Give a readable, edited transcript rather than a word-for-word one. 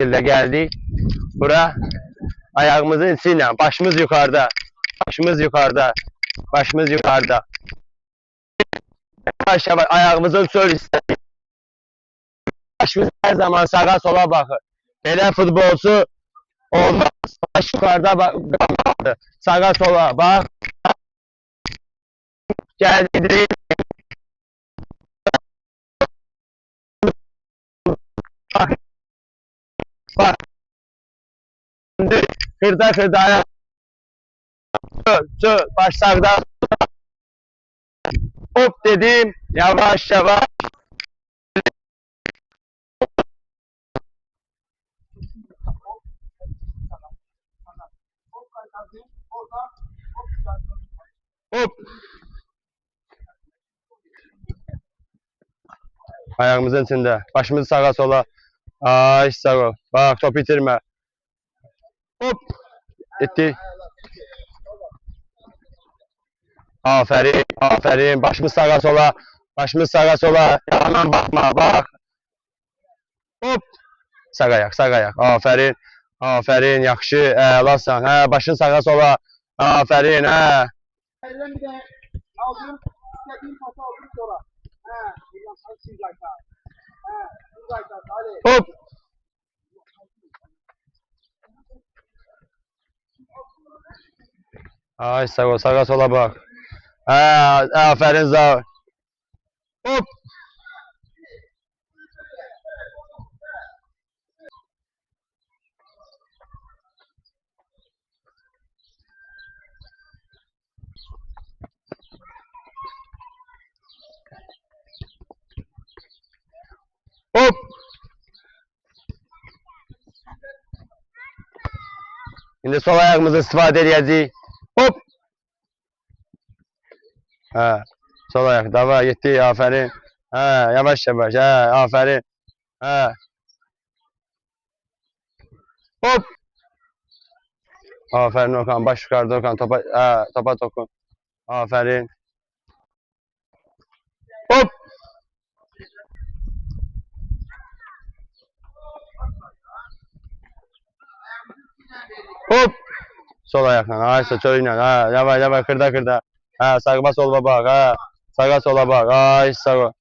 şekilde geldik. Bura ayağımızın içiyle. Başımız yukarıda. Başımız yukarıda. Başımız yukarıda. Yavaş yavaş ayağımızın sol üstü. Başımız her zaman sağa sola bakır. Belə futbolcu olmaz. Baş yukarıda bak. Sağa sola bak. Geldi. Bak. Bak. Hırda hırda ayak. Çö, baş sağda. Hop dedim. Yavaş yavaş. Hop. Ayağımızın içinde. Başımızı sağa sola. Ay sağ ol. Bak top bitirme. Hop. Gitti. Aferin. Aferin. Başımız sağa sola. Başımız sağa sola. Hemen bakma. Bak. Hop. Sağ ayak. Sağ ayak. Aferin. Aferin. Yaxşı. Əlasan. Hə, başın sağa sola. Aferin. Hə. Elden bir de aldım, istediğim pası aldım sonra. Buradan siz like siz like hadi. Hop. Ay sağ ol. Sağa sola bak. Hə, aferin Zaur. Hop. Hop. Şimdi sol ayağımızı istifade edeceğiz. Hop. Ha. Sol ayak. Dava gitti. Aferin. Ha, yavaş yavaş. Ha, aferin. Ha. Hop. Aferin Okan. Baş yukarıda Okan. Topa, ha, topa dokun. Aferin. Hop. Hop. Sol ayakla. Ha, çölüyle. Ha, yavaş yavaş. Kırda kırda. Ha, sağa sola bak. Ha. Sağa sola bak. Ay sağ ol.